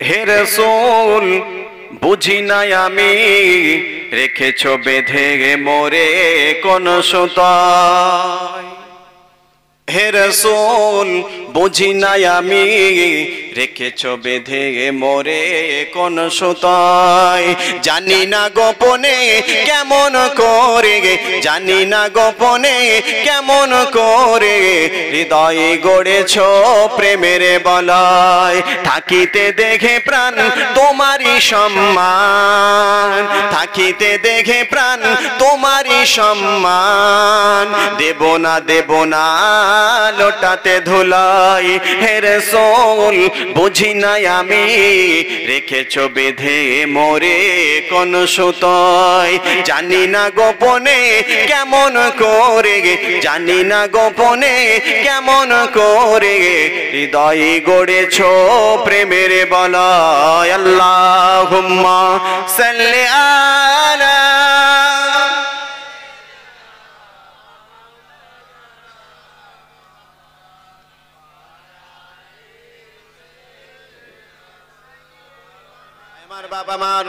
হে রাসূল বুঝি নাই আমি রেখেছো বেঁধে মোরে কোন সুতায়। হে রাসূল বুঝি নাই আমি রেখেছো বেঁধে মোরে কোন সুতায়। জানি না গোপনে কেমন করে, জানি না গোপনে কেমন করে হৃদয়ে গড়েছো প্রেমের বলয়। থাকিতে দেখে প্রাণ তোমারই সম্মান, থাকিতে দেখে প্রাণ তোমারই সম্মান। দেব না দেব না লোটাতে ধুলাই। হে রাসূল বুঝি নাই আমি রেখেছো বেঁধে মোরে কোন সুতায়। জানি না গোপনে কেমন করে, জানি না গোপনে কেমন করে হৃদয়ে গড়েছো প্রেমের বলয়। আল্লাহুম্মা সাল্লি আলা বাবা মার,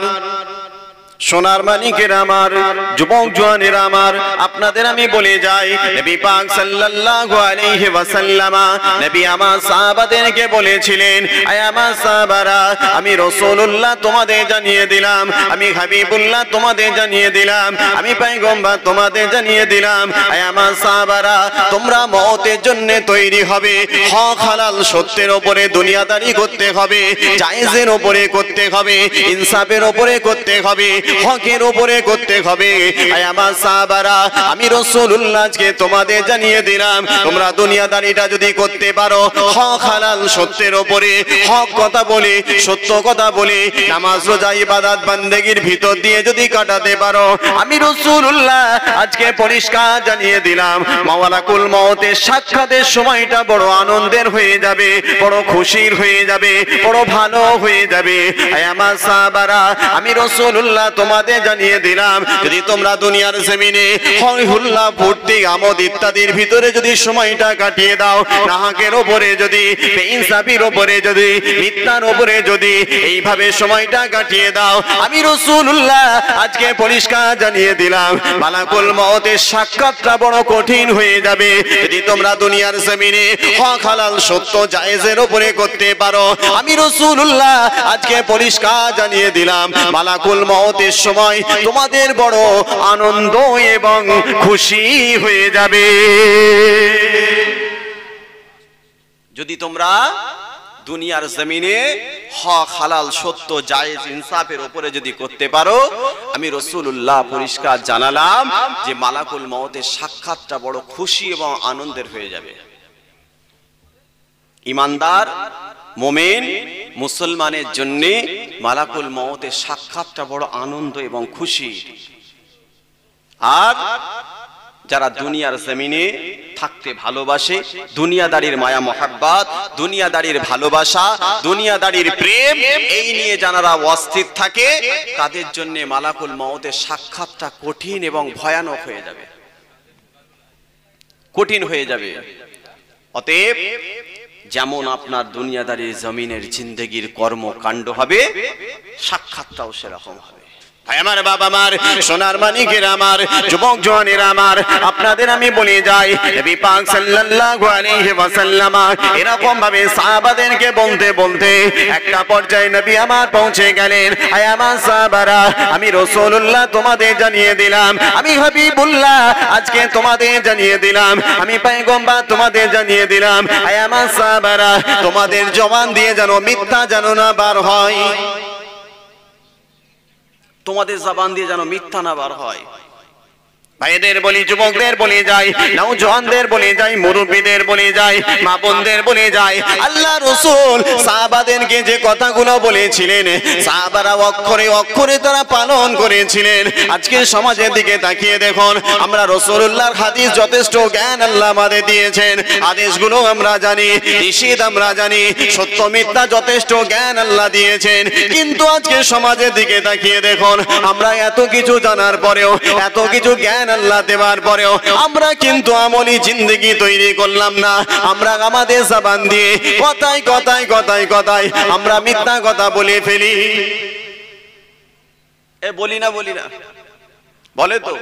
সোনার মানিকের আমার, যুবক জওয়ানের আমার, আপনাদের আমি বলে যাই নবী পাক সাল্লাল্লাহু আলাইহি ওয়াসাল্লাম নবী আমার সাহাবাদেরকে বলেছিলেন, আয় আমার সাহাবারা, আমি রাসূলুল্লাহ তোমাদের জানিয়ে দিলাম, আমি হাবিবুল্লাহ তোমাদের জানিয়ে দিলাম, আমি পয়গম্বর তোমাদের জানিয়ে দিলাম, আয় আমার সাহাবারা, তোমরা মওতের জন্য তৈরি হবে। হক হালাল সত্যের উপরে দুনিয়াদারি করতে হবে, জায়েজের উপরে করতে হবে, ইনসাফের উপরে করতে হবে, হকের উপরে করতে হবে। আয় আমার সাহাবারা, আমি রাসূলুল্লাহ আজকে তোমাদের জানিয়ে দিলাম, তোমরা দুনিয়াদারিটা যদি করতে পারো, হক হালাল সত্যের উপরে, হক কথা বলে, সত্য কথা বলে, নামাজ রোজা ইবাদত বান্দেগীর ভিতর দিয়ে যদি কাটাতে পারো, আমি রাসূলুল্লাহ আজকে পরিষ্কার জানিয়ে দিলাম, মাওলাকুল মওতের সাক্ষাতের সময়টা বড় আনন্দের হয়ে যাবে, বড় খুশির হয়ে যাবে, বড় ভালো হয়ে যাবে। আয় আমার সাহাবারা, আমি রাসূলুল্লাহ তোমাদের জানিয়ে দিলাম, যদি তোমরা দুনিয়ার জমিনে হয় হুল্লা ফুর্তি আমোদ ইত্যাদির ভিতরে যদি সময়টা কাটিয়ে দাও, নাহাকের উপরে যদি, বেইনসাফির উপরে যদি, মিথ্যার উপরে যদি এইভাবে সময়টা কাটিয়ে দাও, আমি রাসূলুল্লাহ আজকে পরিষ্কার জানিয়ে দিলাম, মালাকুল মওতের সাক্ষাৎটা বড় কঠিন হয়ে যাবে। যদি তোমরা দুনিয়ার জমিনে হক হালাল সত্য জায়েজের উপরে করতে পারো, আমি রাসূলুল্লাহ আজকে পরিষ্কার জানিয়ে দিলাম, মালাকুল মওতের সময় তোমাদের বড় আনন্দ এবং খুশি হয়ে যাবে। যদি তোমরা দুনিয়ার জমিনে হক হালাল সত্য জায়েজ ইনসাফের উপরে যদি করতে পারো, আমি রাসূলুল্লাহ পরিষ্কার জানালাম যে মালাকুল মওতের সাক্ষাৎটা বড় খুশি এবং আনন্দের হয়ে যাবে। ইমানদার মুমিন মুসলমানের জন্য মালাকুল মওতের সাক্ষাৎটা বড় আনন্দ এবং খুশি। আর যারা দুনিয়ার জমিনে থাকতে ভালোবাসে, দুনিয়াদারির মায়া মহাব্বত, দুনিয়াদারির ভালোবাসা, দুনিয়াদারির প্রেম, এই নিয়ে যারা অস্থির থাকে, তাদের জন্য মালাকুল মওতের সাক্ষাৎটা কঠিন এবং ভয়ানক হয়ে যাবে, কঠিন হয়ে যাবে। অতএব যেমন আপনার দুনিয়াদারির জমিনের জিন্দেগির কর্মকাণ্ড হবে, সাক্ষাৎটাও সেরকম হবে। ভাই আমার, বাবা আমার, সোনার মানিকের আমার, যুবক জওয়ানের আমার, আপনাদের আমি বলে যাই, নবী পাক সাল্লাল্লাহু আলাইহি ওয়াসাল্লাম এরকম ভাবে সাহাবাদেরকে বলতে বলতে একটা পর্যায়ে নবী আমার পৌঁছে গেলেন। আয় আমার সাহাবারা, আমি রাসূলুল্লাহ তোমাদের জানিয়ে দিলাম, আমি হাবিবুল্লাহ আজকে তোমাদের জানিয়ে দিলাম, আমি পয়গম্বর তোমাদের জানিয়ে দিলাম। আয় আমার সাহাবারা, তোমাদের জবান দিয়ে যেন মিথ্যা যেন না বার হয়, তোমাদের জবান দিয়ে যেন মিথ্যা না বার হয়। ভাইদের বলি, যুবকদের বলে যাই, নওজওয়ানদের বলে যাই, মুরব্বীদের বলে যাই, মা বোনদের বলে যাই, আল্লাহ রাসূল সাহাবাদেরকে যে কথাগুলো বলেছিলেন, সাহাবারা অক্ষরে অক্ষরে তারা পালন করেছিলেন। আজকে সমাজের দিকে তাকিয়ে দেখুন, আমরা রাসূলুল্লাহর হাদিস যথেষ্ট জ্ঞান আল্লাহ আমাদের দিয়েছেন, আদেশগুলো আমরা জানি, নিষেধ আমরা জানি, সত্য মিথ্যা যথেষ্ট জ্ঞান আল্লাহ দিয়েছেন। কিন্তু আজকে সমাজের দিকে তাকিয়ে দেখুন, আমরা এত কিছু জানার পরেও, এত কিছু জ্ঞান জ্ঞান আল্লাহ দেওয়ার পরেও আমরা কিন্তু আমলি জিন্দেগি তৈরি করলাম না। আমরা আমাদের জবান দিয়ে কথায় কথায় কথায় কথায় আমরা মিথ্যা কথা বলে ফেলি। এ বলি না বলে তো,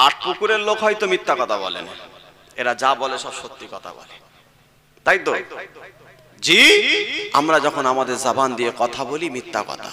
আট পুকুরের লোক হয়তো মিথ্যা কথা বলে না, এরা যা বলে সব সত্যি কথা বলে, তাই তো? জি, আমরা যখন আমাদের জবান দিয়ে কথা বলি মিথ্যা কথা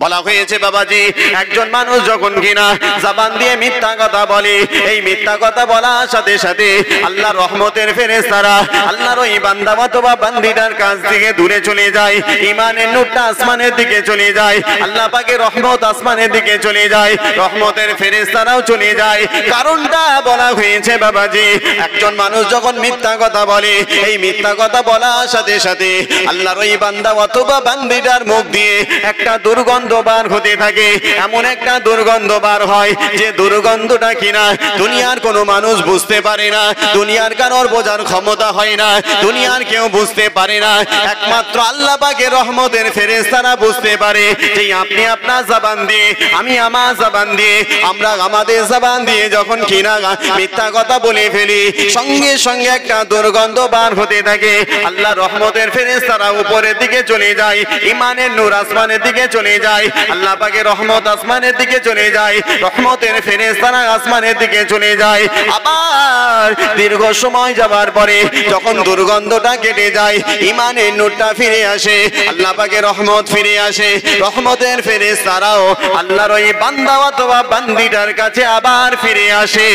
বলা হয়েছে বাবাজি। একজন মানুষ যখন কিনা জবান দিয়ে মিথ্যা কথা বলে, এই মিথ্যা কথা বলার সাথে সাথে আল্লাহর রহমতের ফেরেশতারা আল্লাহর ওই বান্দা অথবা বান্দিটার কাছ থেকে দূরে চলে যায়। ঈমানের নূরটা আসমানের দিকে চলে যায়, আল্লাহ পাকের রহমত আসমানের দিকে চলে যায়, রহমতের ফেরেশতারাও চলে যায়। কারণটা বলা হয়েছে বাবাজি, একজন মানুষ যখন মিথ্যা কথা বলে, এই মিথ্যা কথা বলার সাথে সাথে আল্লাহর ওই বান্দা অথবা বান্দিটার মুখ দিয়ে একটা দুর্গন্ধ বার হতে থাকে। এমন একটা দুর্গন্ধ বার হয় যে দুর্গন্ধটা কিনা দুনিয়ার কোনো মানুষ বুঝতে পারে না, দুনিয়ার কারোর বোঝার ক্ষমতা হয় না, দুনিয়ার কেউ বুঝতে পারে না, একমাত্র আল্লাহ পাকের রহমতের ফেরেশতারা বুঝতে পারে। যে আপনি আপনার জবান দিয়ে, আমি আমার জবান দিয়ে, আমরা আমাদের জবান দিয়ে যখন কিনা মিথ্যা কথা বলে ফেলি, সঙ্গে সঙ্গে একটা দুর্গন্ধ বার হতে থাকে। আল্লাহ রহমতের ফেরেশতারা উপরের দিকে চলে যায়, ঈমানের নূর আসমানের দিকে চলে যায়, আল্লাহ পাকের রহমত আসমানের দিকে চলে যায়, রহমতের ফেরেশতারা আসমানের দিকে চলে যায়। আবার দীর্ঘ সময় যাবার পরে যখন দুর্গন্ধটা কেটে যায়, ঈমানের নূরটা ফিরে আসে, আল্লাহ পাকের রহমত ফিরে আসে, রহমতের ফেরেশতারাও আল্লাহর ওই বান্দা অথবা বান্দিটার কাছে আবার ফিরে আসে।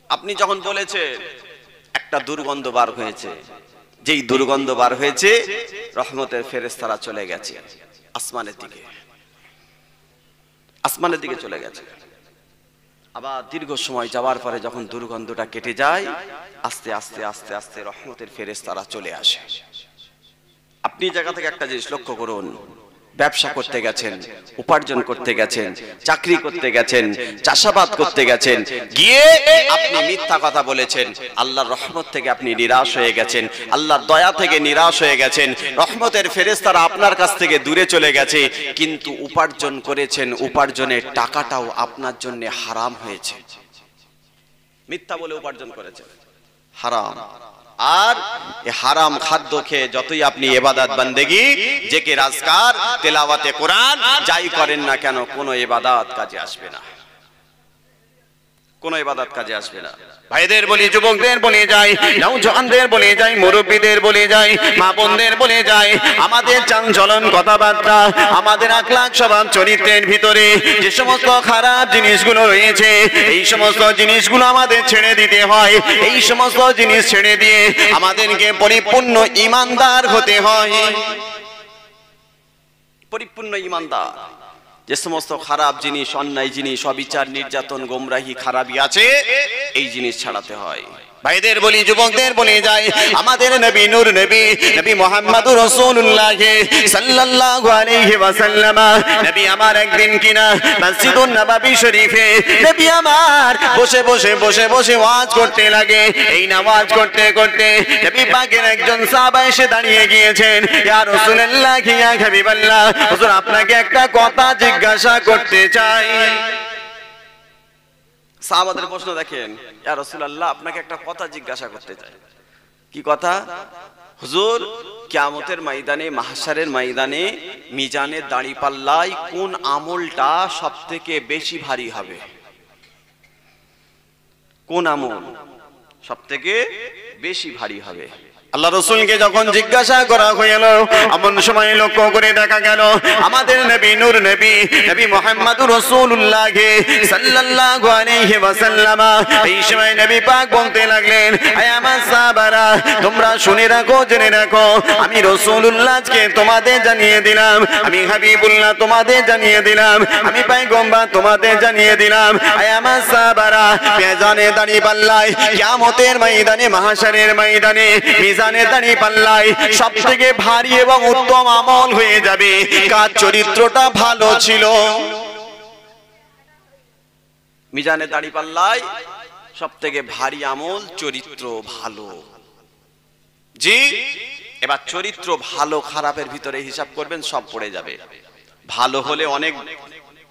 আপনি যখন বলেছেন একটা দুর্গন্ধ বার হয়েছে, যেই দুর্গন্ধ বার হয়েছে রহমতের ফেরেশতারা চলে গেছে আসমানের দিকে চলে গেছে। আবার দীর্ঘ সময় যাওয়ার পরে যখন দুর্গন্ধটা কেটে যায়, আস্তে আস্তে আস্তে আস্তে রহমতের ফেরেশতারা চলে আসে। আপনি জায়গা থেকে একটা জিনিস লক্ষ্য করুন, ব্যবসা করতে গেছেন, উপার্জন করতে গেছেন, চাকরি করতে গেছেন, চাষাবাদ করতে গেছেন, গিয়ে আপনি মিথ্যা কথা বলেছেন, আল্লাহর রহমত থেকে আপনি নিরাশ হয়ে গেছেন, আল্লাহর দয়া থেকে নিরাশ হয়ে গেছেন, রহমতের ফেরেশতারা আপনার কাছ থেকে দূরে চলে গেছে, কিন্তু উপার্জন করেছেন, উপার্জনের টাকাটাও আপনার জন্য হারাম হয়েছে। মিথ্যা বলে উপার্জন করেছেন, হারাম। আর এই হারাম খাদ্য খেয়ে যতই আপনি ইবাদত বান্দেগি, জিকির আজকার, তেলাওয়াতে কোরআন যাই করেন না কেন, কোনো ইবাদত কাজে আসবে না, কোনো ইবাদত কাজে আসবে না। ভাইদের বলি, যুবকদের বলে যাই, নওজওয়ানদের বলে যাই, মুরব্বীদের বলে যাই, মা বোনদের বলে যাই, আমাদের চালচলন কথাবার্তা, আমাদের আখলাক স্বভাব চরিত্রের ভিতরে যে সমস্ত খারাপ জিনিসগুলো রয়েছে, এই সমস্ত জিনিসগুলো আমাদের ছেড়ে দিতে হয়। এই সমস্ত জিনিস ছেড়ে দিয়ে আমাদেরকে পরিপূর্ণ ঈমানদার হতে হয়, পরিপূর্ণ ঈমানদার। যে সমস্ত খারাপ জিনিস, অন্যায় জিনিস, অবিচার, নির্যাতন, গোমরাহি, খারাপি আছে, এই জিনিস ছাড়াতে হয়। ভাইদের বলি, যুবকদের বলে যায়, আমাদের নবী নূর নবী নবী মুহাম্মদুর রাসূলুল্লাহ সাল্লাল্লাহু আলাইহি ওয়াসাল্লাম, নবী আমার একদিন কিনা মসজিদুন নববী শরীফে নবী আমার বসে বসে বসে বসে ওয়াজ করতে লাগে। এই নামাজ করতে করতে নবী পাকের একজন সাহাবা এসে দাঁড়িয়ে গিয়েছেন, ইয়া রাসূলুল্লাহ, ইয়া হাবিবাল্লাহ, হুজুর আপনাকে একটা কথা জিজ্ঞাসা করতে চাই। সাহাবাদের প্রশ্ন দেখেন, ইয়া রাসূলুল্লাহ, আপনাকে একটা কথা জিজ্ঞাসা করতে চাই। কি কথা? হুজুর, কিয়ামতের ময়দানে, মাহশারের ময়দানে, মিজানের দাঁড়িপাল্লায় কোন আমলটা সবথেকে বেশি ভারী হবে? কোন আমল সবথেকে বেশি ভারী হবে? আল্লাহ রাসূলকে যখন জিজ্ঞাসা করা হলো, এমন সময় লক্ষ্য করে দেখা গেল আমাদের নবী নূর নবী নবী মুহাম্মদুর রাসূলুল্লাহ সাল্লাল্লাহু আলাইহি ওয়াসাল্লাম, এই সময় নবী পাক বলতে লাগলেন, হে আমার সাহাবারা, তোমরা শুনে রাখো, জেনে রাখো, আমি রাসূলুল্লাহকে তোমাদের জানিয়ে দিলাম, আমি হাবিবুল্লাহ তোমাদের জানিয়ে দিলাম, আমি পয়গম্বর তোমাদের জানিয়ে দিলাম। হে আমার সাহাবারা, মিজানের দাঁড়িপাল্লায়, কিয়ামতের ময়দানে, মাহশারের ময়দানে, মিজানের দাঁড়িপাল্লায় সবথেকে ভারী এবং উত্তম আমল হয়ে যাবে কার চরিত্রটা ভালো ছিল। মিজানের দাঁড়িপাল্লায় সবথেকে ভারী আমল চরিত্র ভালো। জি, এবার চরিত্র ভালো খারাপের ভিতরে হিসাব করবেন, সব পড়ে যাবে। ভালো হলে অনেক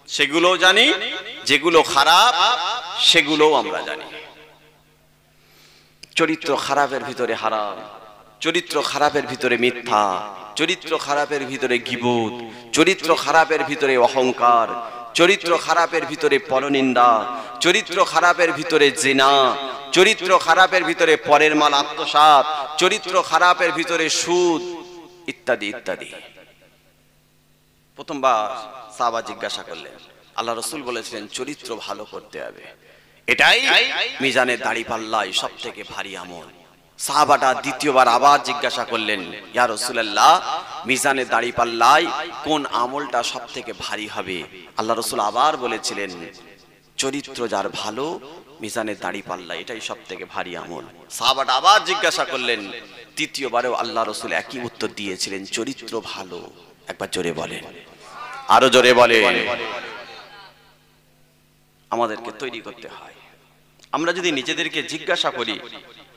সেগুলো জানি, যেগুলো খারাপ সেগুলোও আমরা জানি। চরিত্র খারাপের ভিতরে হারাম, চরিত্র খারাপের ভিতরে মিথ্যা, চরিত্র খারাপের ভিতরে গীবত, চরিত্র খারাপের ভিতরে অহংকার, চরিত্র খারাপের ভিতরে পরনিন্দা, চরিত্র খারাপের ভিতরে জিনা, চরিত্র খারাপের ভিতরে পরের মাল আত্মসাৎ, চরিত্র খারাপের ভিতরে সুদ ইত্যাদি ইত্যাদি। প্রথমবার সাহাবা জিজ্ঞাসা করলেন, আল্লাহ রাসূল বলেছিলেন চরিত্র ভালো করতে হবে, এটাই মিজানের দাড়িপাল্লায় সব থেকে ভারী আমল। সাহাবাটা দ্বিতীয়বার আবার জিজ্ঞাসা করলেন, ইয়া রাসূলুল্লাহ, মিজানের দাড়িপাল্লায় কোন আমলটা সব থেকে ভারী হবে? আল্লাহ রাসূল আবার বলেছিলেন, চরিত্র যার ভালো মিজানের দাড়িপাল্লা এটাই সব থেকে ভারী আমল। সাহাবাটা আবার জিজ্ঞাসা করলেন, তৃতীয়বারেও আল্লাহ রাসূল একই উত্তর দিয়েছিলেন, চরিত্র ভালো। একবার জোরে বলেন, আরো জোরে বলেন। আমাদেরকে তৈরি করতে হয়। আমরা যদি নিজেদেরকে জিজ্ঞাসা করি,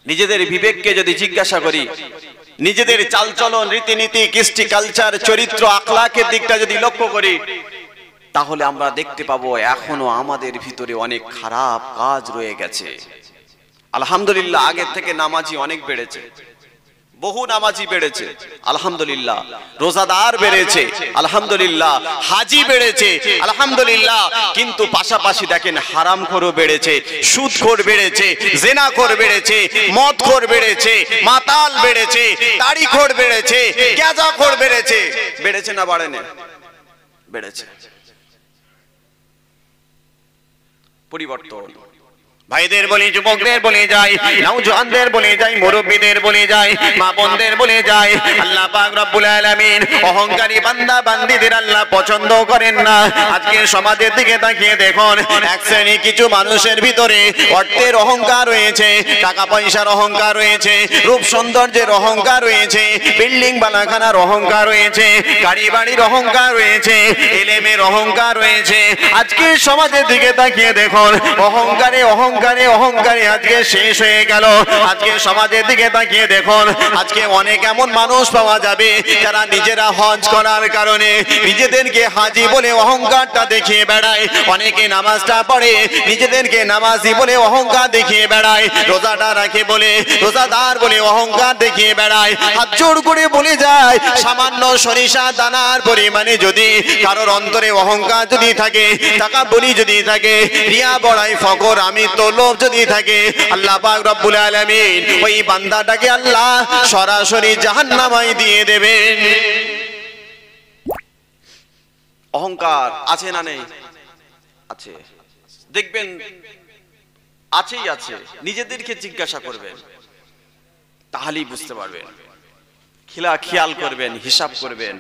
নিজেদের বিবেককে যদি জিজ্ঞাসা করি, নিজেদের চালচলন, রীতিনীতি, কৃষ্টি, কালচার, চরিত্র, আখলাকের দিকটা যদি লক্ষ্য করি, তাহলে আমরা দেখতে পাবো এখনো আমাদের ভিতরে অনেক খারাপ কাজ রয়ে গেছে। আলহামদুলিল্লাহ, আগের থেকে নামাজি অনেক বেড়েছে, বহু নামাজি বেড়েছে আলহামদুলিল্লাহ, রোজাদার বেড়েছে আলহামদুলিল্লাহ, হাজি বেড়েছে আলহামদুলিল্লাহ, কিন্তু পাশাপাশি দেখেন হারামখোরও বেড়েছে, সুদখোর বেড়েছে, জিনাখোর বেড়েছে, মদখোর বেড়েছে, মাতাল বেড়েছে, তাড়িখোর বেড়েছে, গাঁজাখোর বেড়েছে। বেড়েছে না বাড়েনি? বেড়েছে। পরিবর্তন। ভাইদের বলি, যুবকদের বলে যাই, নওজওয়ানদের বলে যাই, মুরব্বীদের বলে যাই, মা বোনদের বলে যাই, আল্লাহ পাক রব্বুল আলামিন অহংকারী বান্দা বান্দীদের আল্লাহ পছন্দ করেন না। আজকে সমাজের দিকে তাকিয়ে দেখুন, এক শ্রেণী কিছু মানুষের ভিতরে অর্থের অহংকার রয়েছে, টাকা পয়সার অহংকার রয়েছে, রূপ সৌন্দর্যের অহংকার রয়েছে, বিল্ডিং বালাখানার অহংকার রয়েছে, গাড়ি বাড়ির অহংকার রয়েছে, এলেমের অহংকার রয়েছে। আজকে সমাজের দিকে তাকিয়ে দেখুন, অহংকারে অহংকারে আজকে শেষ হয়ে গেল। আজকে সমাজের দিকে তাকিয়ে দেখুন, আজকে অনেক এমন মানুষ পাওয়া যাবে যারা নিজেরা হজ করার কারণে নিজেদেরকে হাজি বলে অহংকারটা দেখিয়ে বেড়ায়। অনেকে নামাজটা পড়ে, নিজেদেরকে নামাজি বলে অহংকার দেখিয়ে বেড়ায়, রোজাটা রাখে বলে রোজাদার বলে অহংকার দেখিয়ে বেড়ায়। হাত জোড় করে বলে যায়, সামান্য সরিষা দানার পরিমাণে যদি কারোর অন্তরে অহংকার যদি থাকে, টাকা বলি যদি থাকে, রিয়া বড়াই ফকর আমি তো লোভ যদি থাকে, আল্লাহ পাক রব্বুল আলামিন ওই বান্দাটাকে আল্লাহ সরাসরি জাহান্নামায় দিয়ে দেবেন। অহংকার আছে না নেই? আছে। দেখবেন আছেই আছে। নিজেদেরকে জিজ্ঞাসা করবেন, তাহলেই বুঝতে পারবেন। খেয়াল করবেন, হিসাব করবেন।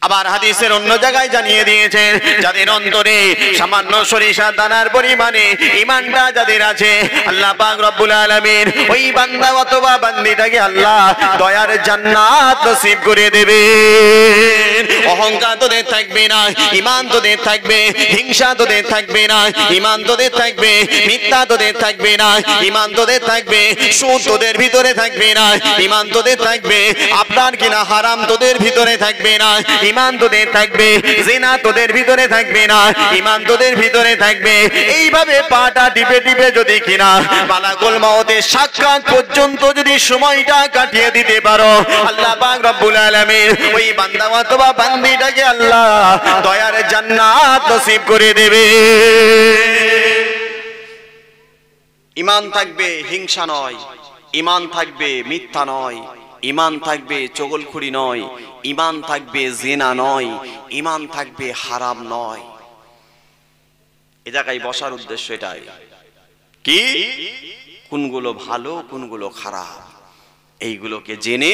আবার হাদিসের অন্য জায়গায় জানিয়ে দিয়েছেন, যাদের অন্তরে সামান্য সরিষা দানার পরিমাণে ঈমানটা যাদের আছে, আল্লাহ পাক রব্বুল আলামিন ওই বান্দা অথবা বান্দিটাকে আল্লাহ দয়ার জান্নাত নসিব করে দেবেন। অহংকার তোদের থাকবে না, ঈমান তোদের থাকবে, হিংসা তোদের থাকবে না, ঈমান তোদের থাকবে, মিথ্যা তোদের থাকবে না, ঈমান তোদের থাকবে, সুদ তোদের ভিতরে থাকবে না, ঈমান তোদের থাকবে, আপনার কিনা হারাম তোদের ভিতরে থাকবে না, ঈমান তোদের থাকবে, জিনা তোদের ভিতরে থাকবে না, ঈমান তোদের ভিতরে থাকবে। এইভাবে পাটা টিপে টিপে যদি কিনা মালাকুল মউতের সাক্ষাৎ পর্যন্ত যদি সময়টা কাটিয়ে দিতে পারো, আল্লাহ পাক রব্বুল আলামিন ওই বান্দা অথবা বান্দিটাকে আল্লাহ দয়ার জান্নাত নসিব করে দেবে। ঈমান থাকবে, হিংসা নয়, ঈমান থাকবে, মিথ্যা নয়, ঈমান থাকবে, চগলখুরি নয়, ঈমান থাকবে, জিনা নয়, ঈমান থাকবে, হারাম নয়। এ জায়গায় বসার উদ্দেশ্য এটাই, কি কোনগুলো ভালো কোনগুলো খারাপ এইগুলোকে জেনে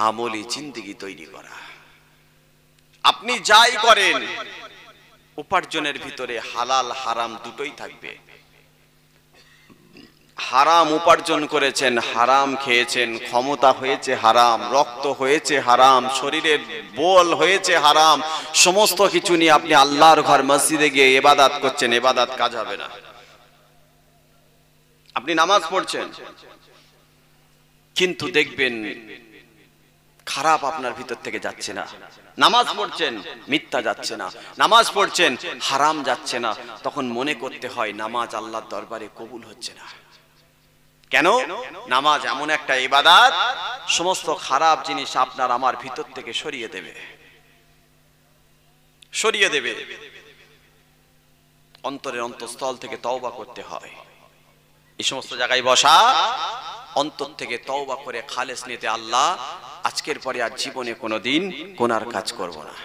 আমলি জিন্দেগি তৈরি করা। আপনি যাই করেন উপার্জনের ভিতরে হালাল হারাম দুটোই থাকবে। হারাম উপার্জন করেছেন, হারাম খেয়েছেন, ক্ষমতা হয়েছে হারাম, রক্ত হয়েছে হারাম, শরীরের বল হয়েছে হারাম, সমস্ত কিছু নিয়ে আপনি আল্লাহর ঘর মসজিদে গিয়ে ইবাদত করছেন, ইবাদত কাজ হবে না। আপনি নামাজ পড়ছেন কিন্তু দেখবেন খারাপ আপনার ভিতর থেকে যাচ্ছে না। নামাজ পড়ছেন, মিথ্যা যাচ্ছে না। নামাজ পড়ছেন, হারাম যাচ্ছে না। তখন মনে করতে হয় নামাজ আল্লাহর দরবারে কবুল হচ্ছে না। কেন? নামাজ এমন একটা ইবাদত, সমস্ত খারাপ জিনিস আপনার আমার ভিতর থেকে সরিয়ে দেবে, সরিয়ে দেবে। অন্তরের অন্তঃস্থল থেকে তওবা করতে হয়। এই সমস্ত জায়গায় বসা, অন্তর থেকে তওবা করে খালেস নিতে, আল্লাহ আজকের পরে আর জীবনে কোনোদিন গুনার কাজ করব না।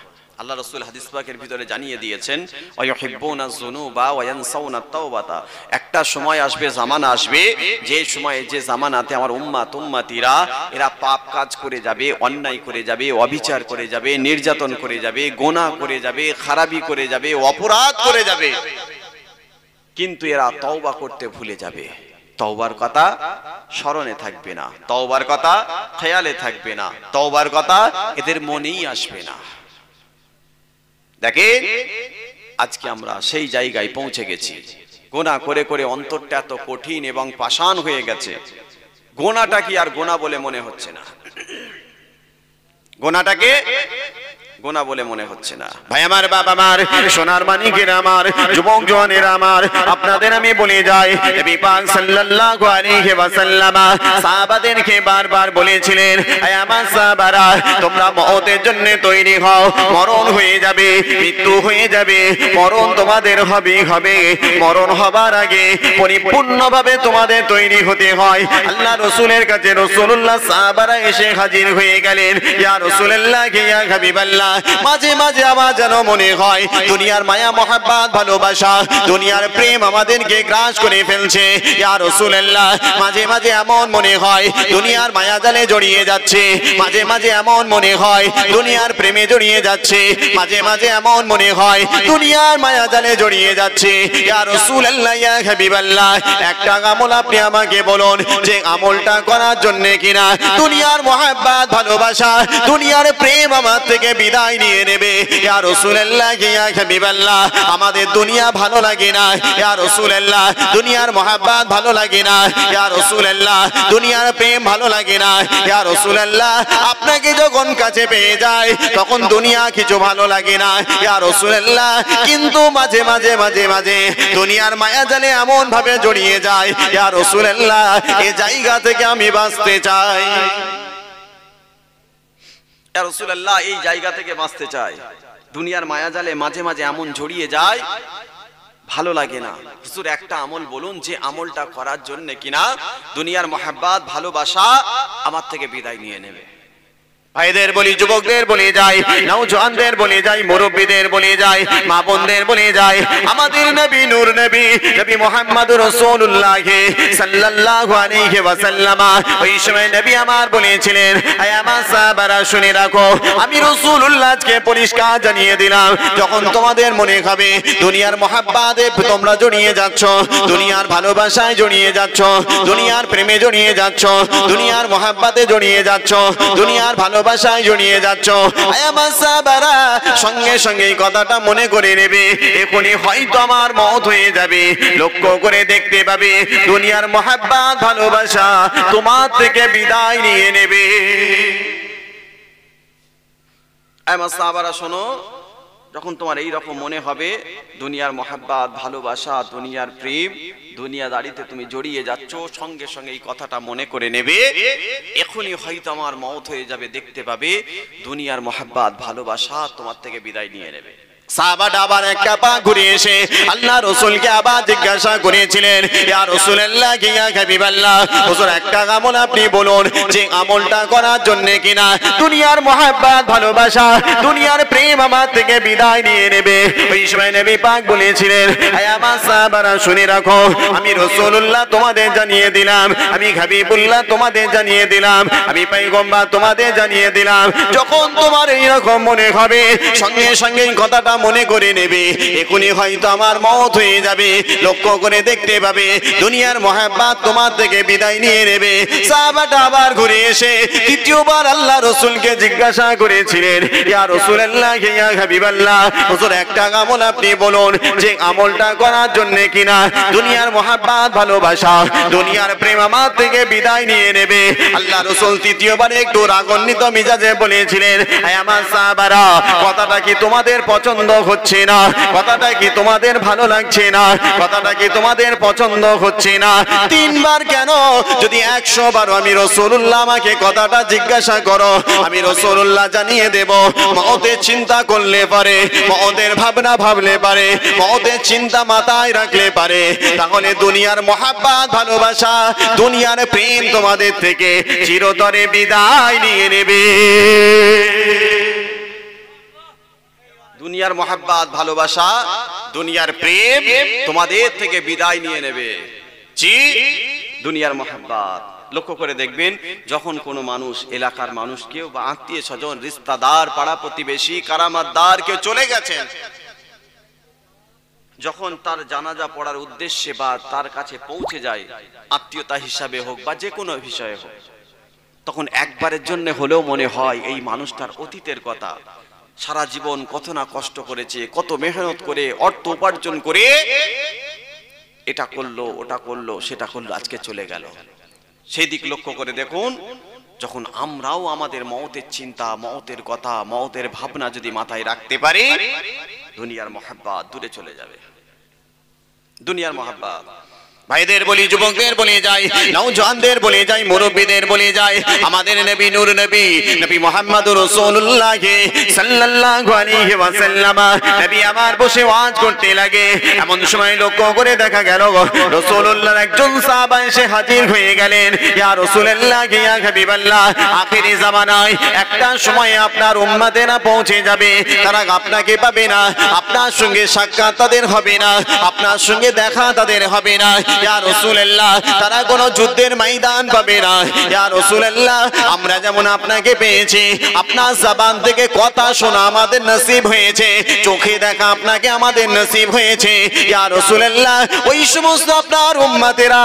আল্লাহ রাসূল হাদিস পাকের ভিতরে জানিয়ে দিয়েছেন, ওয়ায়ুহিব্বুনা যুনুবা ওয়া ইয়ানসাউনা তাওবাতা। একটা সময় আসবে, জামানা আসবে, যে সময়ে, যে জামানাতে আমার উম্মতিরা এরা পাপ কাজ করে যাবে, অন্যায় করে যাবে, অবিচার করে যাবে, নির্যাতন করে যাবে, গুনাহ করে যাবে, খারাপি করে যাবে, অপরাধ করে যাবে, কিন্তু এরা তওবা করতে ভুলে যাবে। তওবার কথা স্মরণে থাকবে না, তওবার কথা খেয়ালে থাকবে না, তওবার কথা এদের মনেই আসবে না। দেখেন আজকে আমরা সেই জায়গায় পৌঁছে গেছি। গুনাহ করে করে অন্তরটা এত কঠিন এবং পাষাণ হয়ে গেছে, গুনাহটা কি আর গুনাহ বলে মনে হচ্ছে না। গুনাহটাকে গুনাহ বলে মনে হচ্ছে না। ভাই আমার, বাবা আমার, সোনার মানিকেরা আমার, যুবক জওয়ানেরা আমার, আপনাদের আমি বলে যাই, নবী পাক সাল্লাল্লাহু আলাইহি ওয়াসাল্লাম সাহাবাদেরকে বারবার বলেছিলেন, হে আমার সাহাবারা, তোমরা মওতের জন্য তৈরি হও। মরণ হয়ে যাবে, মৃত্যু হয়ে যাবে, মরণ তোমাদের হবে। মরণ হবার আগে পরিপূর্ণভাবে তোমাদের তৈরি হতে হয়। আল্লাহ রাসূলের কাছে রাসূলুল্লাহ সাহাবারা এসে হাজির হয়ে গেলেন। ইয়া রাসূলুল্লাহ, ইয়া হাবিবাল্লাহ, মাঝে মাঝে আমার যেন মনে হয় দুনিয়ার মায়া মহব্বত ভালোবাসা, দুনিয়ার প্রেম আমাদেরকে গ্রাস করে ফেলছে। ইয়া রাসূলুল্লাহ, মাঝে মাঝে এমন মনে হয় দুনিয়ার মায়া জালে জড়িয়ে যাচ্ছে, মাঝে মাঝে এমন মনে হয় দুনিয়ার প্রেমে জড়িয়ে যাচ্ছে, মাঝে মাঝে এমন মনে হয় দুনিয়ার মায়া জালে জড়িয়ে যাচ্ছে। ইয়া রাসূলুল্লাহ, ইয়া হাবিবাল্লাহ, একটা আমল আপনি আমাকে বলুন যে আমলটা করার জন্য কিনা দুনিয়ার মহব্বত ভালোবাসা, দুনিয়ার প্রেম আমার থেকে বিদায় নিয়ে নেবে। ইয়া রাসূলুল্লাহ, ইয়া হাবিবাল্লাহ, আমাদের দুনিয়া ভালো লাগে না। ইয়া রাসূলুল্লাহ, দুনিয়ার মহব্বত ভালো লাগে না। ইয়া রাসূলুল্লাহ, দুনিয়ার প্রেম ভালো লাগে না। ইয়া রাসূলুল্লাহ, আপনাকে যখন কাছে পেয়ে যায় তখন দুনিয়া কিছু ভালো লাগে না। ইয়া রাসূলুল্লাহ, কিন্তু মাঝে মাঝে দুনিয়ার মায়া জালে এমন ভাবে জড়িয়ে যায়। ইয়া রাসূলুল্লাহ, এই জায়গা থেকে আমি বাঁচতে চাই। ইয়া রাসূলুল্লাহ, এই জায়গা থেকে বাঁচতে চাই। দুনিয়ার মায়াজালে মাঝে মাঝে এমন জড়িয়ে যায়, ভালো লাগে না। হুজুর একটা আমল বলুন যে আমলটা করার জন্য কিনা দুনিয়ার মহব্বত ভালোবাসা আমার থেকে বিদায় নিয়ে নেবে। ভাইদের বলি, যুবকদের বলে যাই, নওজওয়ানদের বলে যাই, মুরব্বিদের বলে যাই, মা বোনদের বলে যাই, আমাদের নবী নূর নবী মুহাম্মদুর রাসূলুল্লাহ সাল্লাল্লাহু আলাইহি ওয়াসাল্লাম ওই সময় নবী আমার বলেছিলেন, হে আমার সাহাবারা শুনে রাখো, আমি রাসূলুল্লাহ আজকে পরিষ্কার জানিয়ে দিলাম, যখন তোমাদের মনে হবে দুনিয়ার মহব্বতে তোমরা জড়িয়ে যাচ্ছ, দুনিয়ার ভালোবাসায় জড়িয়ে যাচ্ছ, দুনিয়ার প্রেমে জড়িয়ে যাচ্ছ, দুনিয়ার মহব্বতে জড়িয়ে যাচ্ছ, দুনিয়ার ভালোবাসায় জড়িয়ে যাচ্ছ, আমার সাহাবারা সঙ্গে সঙ্গে এই কথাটা মনে করে নেবে, এখনই হয়তো আমার মওত হয়ে যাবে। লক্ষ্য করে দেখতে পাবে দুনিয়ার মহব্বত ভালোবাসা তোমার থেকে বিদায় নিয়ে নেবে। আমার সাহাবারা শোনো, যখন তোমার এই রকম মনে হবে দুনিয়ার মহব্বত ভালোবাসা, দুনিয়ার প্রেম, দুনিয়াদারিতে তুমি জড়িয়ে যাচ্ছ, সঙ্গে সঙ্গে এই কথাটা মনে করে নেবে, এখনই হয়তো আমার মওত হয়ে যাবে। দেখতে পাবে দুনিয়ার মহব্বত ভালোবাসা তোমার থেকে বিদায় নিয়ে নেবে। সাহাবাটা আবার একটা পা ঘুরে এসে আল্লাহ রাসূলকে আবার জিজ্ঞাসা করেছিলেন, ইয়া রাসূলুল্লাহ, ইয়া হাবিবাল্লাহ, হুজুর একটা আমল আপনি বলুন যে আমলটা করার জন্য কিনা দুনিয়ার মহব্বত ভালোবাসা, দুনিয়ার প্রেম আমার থেকে বিদায় নিয়ে নেবে। ওই সময় নবী পাক বলেছিলেন, হে আমার সাহাবারা শুনে রাখো, আমি রাসূলুল্লাহ তোমাদের জানিয়ে দিলাম, আমি হাবিবুল্লাহ তোমাদের জানিয়ে দিলাম, আমি পয়গম্বর তোমাদের জানিয়ে দিলাম, যখন তোমার এইরকম মনে হবে সঙ্গে সঙ্গে কথাটা মনে করে নেবে এখনই হয়তো আমার মওত হয়ে যাবে, লক্ষ্য করে দেখতে পাবে দুনিয়ার মহব্বত তোমার থেকে বিদায় নিয়ে নেবে। সাহাবাটা আবার ঘুরে এসে দ্বিতীয়বার আল্লাহ রাসূলকে জিজ্ঞাসা করেছিলেন, ইয়া রাসূলুল্লাহ, ইয়া হাবিবাল্লাহ, হুজুর একটা আমল আপনি বলুন যে আমলটা করার জন্য কিনা দুনিয়ার মহব্বত ভালোবাসা দুনিয়ার প্রেম আমার থেকে বিদায় নিয়ে নেবে। আল্লাহ রাসূল তৃতীয়বার একটু রাগান্বিত মেজাজে বলেছিলেন, হে আমার সাহাবারা, কথাটা কি তোমাদের পছন্দ হচ্ছে না? কথাটা কি তোমাদের ভালো লাগছে না? কথাটা কি তোমাদের পছন্দ হচ্ছে না? তিনবার কেন, যদি 100 বার আমি রাসূলুল্লাহ আমাকে কথাটা জিজ্ঞাসা করো, আমি রাসূলুল্লাহ জানিয়ে দেব। মওতের চিন্তা করলে পারে, মওতের ভাবনা ভাবলে পারে, মওতের চিন্তা মাথায় রাখলে পারে, তাহলে দুনিয়ার মহব্বত ভালোবাসা দুনিয়ার প্রেম তোমাদের থেকে চিরতরে বিদায় নিয়ে নেবে। দুনিয়ার মহব্বত ভালোবাসা দুনিয়ার প্রেম তোমাদের থেকে বিদায় নিয়ে নেবে। জি, দুনিয়ার মহব্বত। লক্ষ্য করে দেখবেন, যখন কোনো মানুষ, এলাকার মানুষ কেউ বা আত্মীয় স্বজন, রিশতেদার, পাড়া প্রতিবেশী, কারামাতদার কেউ চলে গেছেন, যখন তার জানাজা পড়ার উদ্দেশ্যে বা তার কাছে পৌঁছে যায়, আত্মীয়তা হিসাবে হোক বা যে কোনো বিষয়ে হোক, তখন একবারের জন্য হলেও মনে হয় এই মানুষটার অতীতের কথা, সারা জীবন কত না কষ্ট করেছে, কত মেহনত করে অর্থ উপার্জন করে এটা করলো, ওটা করলো, সেটা করলো, আজকে চলে গেল। সেই দিক লক্ষ্য করে দেখুন, যখন আমরাও আমাদের মওতের চিন্তা, মওতের কথা, মওতের ভাবনা যদি মাথায় রাখতে পারি, দুনিয়ার মহব্বত দূরে চলে যাবে। দুনিয়ার মহব্বত ভাইদের বলি, যুবকদের বলে যাই, নওজওয়ানদের বলে যাই, মুরব্বিদের বলে যাই, আমাদের নবী নূর নবী নবী মুহাম্মদুর রাসূলুল্লাহ সাল্লাল্লাহু আলাইহি ওয়াসাল্লাম নবী আমার বসে ওয়াজ করতে লাগে। এমন সময় লক্ষ্য করে দেখা গেল রাসূলুল্লাহর একজন সাহাবা এসে হাজির হয়ে গেলেন। ইয়া রাসূলুল্লাহ, ইয়া হাবিবাল্লাহ, আখিরি জামানায় একটা সময় আপনার উম্মতেরা পৌঁছে যাবে, তারা আপনাকে পাবে না, আপনার সঙ্গে সাক্ষাৎ তাদের হবে না, আপনার সঙ্গে দেখা তাদের হবে না। ইয়া রাসূলুল্লাহ, তারা কোনো যুদ্ধের ময়দান পাবে না। ইয়া রাসূলুল্লাহ, আমরা যেমন আপনাকে পেয়েছি, আপনার জবান থেকে কথা শোনা আমাদের নসিব হয়েছে, চোখে দেখা আপনাকে আমাদের নসিব হয়েছে। ইয়া রাসূলুল্লাহ, ওই সমস্ত আপনার উম্মতেরা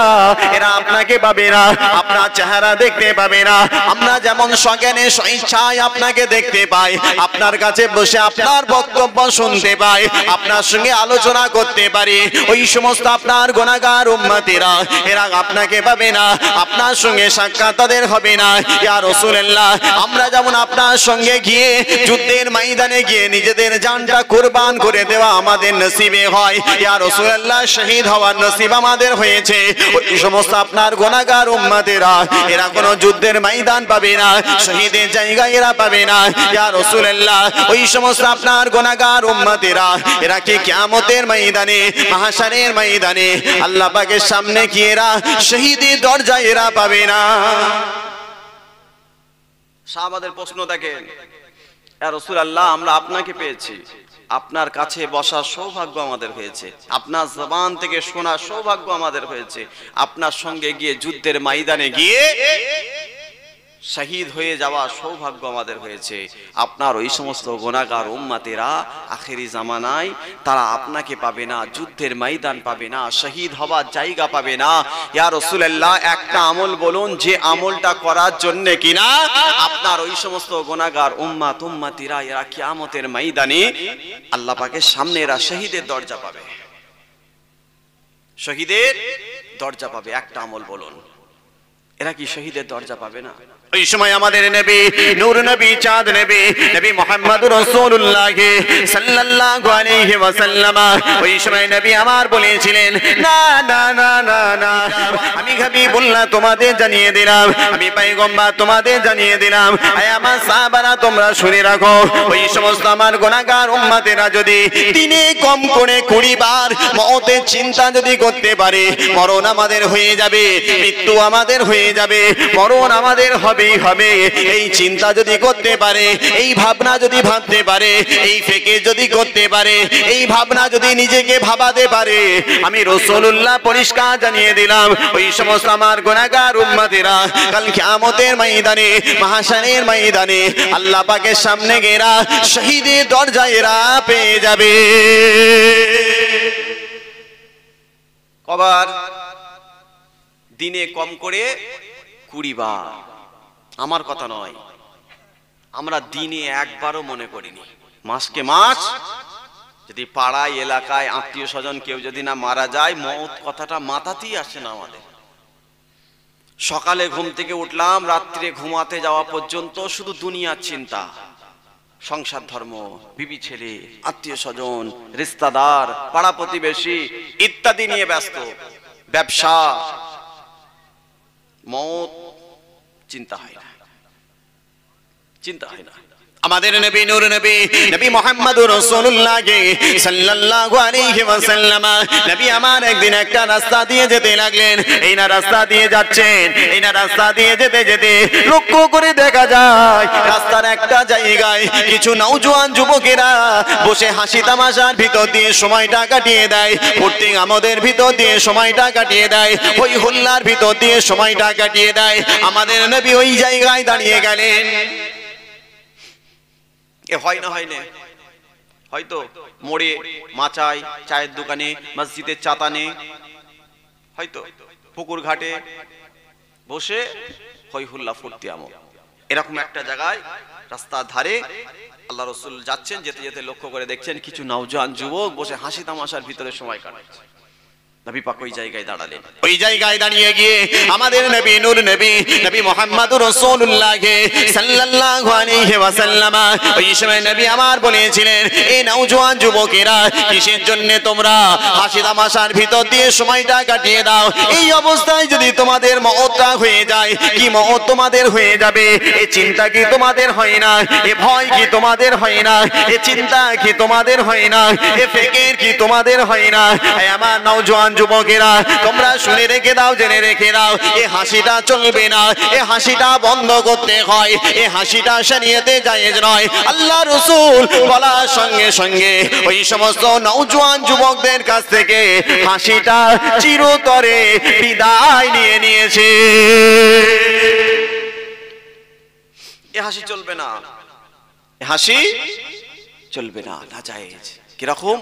এরা আপনাকে পাবে না, আপনার চেহারা দেখতে পাবে না। আমরা যেমন সজ্ঞানে স্বেচ্ছায় আপনাকে দেখতে পাই, আপনার কাছে বসে আপনার বক্তব্য শুনতে পাই, আপনার সঙ্গে আলোচনা করতে পারি, ওই সমস্ত আপনার গুনাহগার উম্মতেরা এরা আপনাকে পাবে না, আপনার সঙ্গে সাক্ষাৎ তাদের হবে না। ইয়া রাসূলুল্লাহ, আমরা যেমন আপনার সঙ্গে গিয়ে যুদ্ধের ময়দানে গিয়ে নিজেদের জানটা কুরবান করে দেওয়া আমাদের নসিবে হয়, ইয়া রাসূলুল্লাহ, শহীদ হওয়ার নসিব আমাদের হয়েছে, ওই সমস্ত আপনার গুনাহগার উম্মতেরা এরা কোনো যুদ্ধের ময়দান পাবে না, শহীদের জায়গা এরা পাবে না। ইয়া রাসূলুল্লাহ, ওই সমস্ত আপনার গুনাহগার উম্মতেরা এরা কি কিয়ামতের ময়দানে, মাহশারের ময়দানে আল্লাহ পাকের সামনে কি এরা শহীদের দরজা এরা পাবে না? সাহাবাদের প্রশ্ন দেখেন, ইয়া রাসূলুল্লাহ, আমরা আপনাকে পেয়েছি, আপনার কাছে বসার সৌভাগ্য আমাদের হয়েছে, আপনার জবান থেকে শোনার সৌভাগ্য আমাদের হয়েছে, আপনার সঙ্গে গিয়ে যুদ্ধের ময়দানে গিয়ে শহীদ হয়ে যাওয়া সৌভাগ্য আমাদের হয়েছে। আপনার ওই সমস্ত গুনাহগার উম্মতেরা আখেরি জামানায় তারা আপনাকে পাবে না, যুদ্ধের ময়দান পাবে না, শহীদ হওয়ার জায়গা পাবে না। ইয়া রাসূলুল্লাহ, একটা আমল বলুন যে আমলটা করার জন্য কিনা আপনার ওই সমস্ত গুনাহগার উম্মতিরা এরা কিয়ামতের ময়দানে আল্লাহ পাকের সামনে এরা শহীদের দরজা পাবে, শহীদের দরজা পাবে। একটা আমল বলুন, এরা কি শহীদের দরজা পাবে না? ওই সময় আমাদের নবী নূর নবী, চাঁদ নবী নবী মুহাম্মদুর রাসূলুল্লাহ সাল্লাল্লাহু আলাইহি ওয়াসাল্লাম ওই সময় নবী আমার বলেছিলেন, না না না না না, আমি হাবিবুল্লাহ তোমাদের জানিয়ে দিলাম, আমি পয়গম্বর তোমাদের জানিয়ে দিলাম, হে আমার সাহাবারা তোমরা শুনে রাখো, ওই সমস্ত আমার গুনাহগার উম্মতেরা যদি দিনে কম করে 20 বার মওতের চিন্তা যদি করতে পারে, মরণ আমাদের হয়ে যাবে, মৃত্যু আমাদের হয়ে যাবে, মরণ আমাদের হবে হবেই হবে। এই চিন্তা যদি করতে পারে, এই ভাবনা যদি ভাবতে পারে, এই ফেকে যদি করতে পারে, এই ভাবনা যদি নিজেকে ভাবাতে পারে, আমি রাসূলুল্লাহ পরিষ্কার জানিয়ে দিলাম ওই সমস্ত আমার গুনাহগার উম্মতেরা কাল কিয়ামতের ময়দানে, মাহশারের ময়দানে আল্লাহ পাকের সামনে গেরা শহীদের দরজায় এরা পেয়ে যাবে। কবার? দিনে কম করে 20 বার। আমার কথা নয়, আমরা দিনে একবারও মনে করিনি। মাসকে মাস যদি পাড়ায় এলাকায় আত্মীয় স্বজন কেউ যদি না মারা যায়, মওত কথাটা মাথাতেই আসে না আমাদের। সকালে ঘুম থেকে উঠলাম, রাত্রে ঘুমাতে যাওয়া পর্যন্ত শুধু দুনিয়ার চিন্তা, সংসার ধর্ম, বিবি ছেলে, আত্মীয় স্বজন, রিশতেদার, পাড়া প্রতিবেশী ইত্যাদি নিয়ে ব্যস্ত, ব্যবসা। মওত চিন্তা হয় না, চিন্তা হয় না। আমাদের নবী নূর নবী নবী মুহাম্মদুর রাসূলুল্লাহ সাল্লাল্লাহু আলাইহি ওয়াসাল্লাম নবী আমার একদিন একটা রাস্তা দিয়ে যেতে লাগলেন। এই না রাস্তা দিয়ে যাচ্ছেন, এই না রাস্তা দিয়ে যেতে যেতে লক্ষ্য করে দেখা যায় রাস্তার একটা জায়গায় কিছু নওজোয়ান যুবকেরা বসে হাসি তামাশার ভিতর দিয়ে সময়টা কাটিয়ে দেয়, প্রত্যেক আমাদের ভিতর দিয়ে সময়টা কাটিয়ে দেয়, ওই হুল্লার ভিতর দিয়ে সময়টা কাটিয়ে দেয়। আমাদের নবী ওই জায়গায় দাঁড়িয়ে গেলেন। এ হয় না, হয় না? হয়তো মোড়ে, মাচায়, চায়ের দোকানে, মসজিদের চাতানে, হয়তো পুকুর ঘাটে বসে হই হুল্লা ফুর্তি আমল, এরকম একটা জায়গায় রাস্তার ধারে আল্লাহ রাসূল যাচ্ছেন, যেতে যেতে লক্ষ্য করে দেখছেন কিছু নওজোয়ান যুবক বসে হাসি তামাশার ভিতরে সময় কাটাচ্ছে। নবী পাক ওই জায়গায় দাঁড়ালেন। ওই জায়গায় দাঁড়িয়ে গিয়ে আমাদের নবী নূর নবী নবী মুহাম্মদুর রাসূলুল্লাহ সাল্লাল্লাহু আলাইহি ওয়াসাল্লাম ওই সময় নবী আমার বলেছিলেন, এই নওজোয়ান যুবকেরা কিসের জন্য তোমরা হাসি তামাশার ভিতর দিয়ে সময়টা কাটিয়ে দাও? এই অবস্থায় যদি তোমাদের মওতটা হয়ে যায়, কি মওত তোমাদের হয়ে যাবে, এই চিন্তা কি তোমাদের হয় না? এ ভয় কি তোমাদের হয় না? এ চিন্তা কি তোমাদের হয় না? এ ফিকির কি তোমাদের হয় না? আমার নওজোয়ান যুবকেরা তোমরা শুনে রেখে দাও, জেনে রেখে দাও, এই হাসিটা চলবে না, এই হাসিটা বন্ধ করতে হয়, এই হাসিটা শরীয়তে জায়েজ নয়। আল্লাহ রাসূল বলার সঙ্গে সঙ্গে ওই সমস্ত নওজোয়ান যুবকদের কাছ থেকে হাসিটা চিরতরে বিদায় নিয়ে নিয়েছে। এই হাসি চলবে না, এই হাসি চলবে না, নাজায়েজ। কিরকম?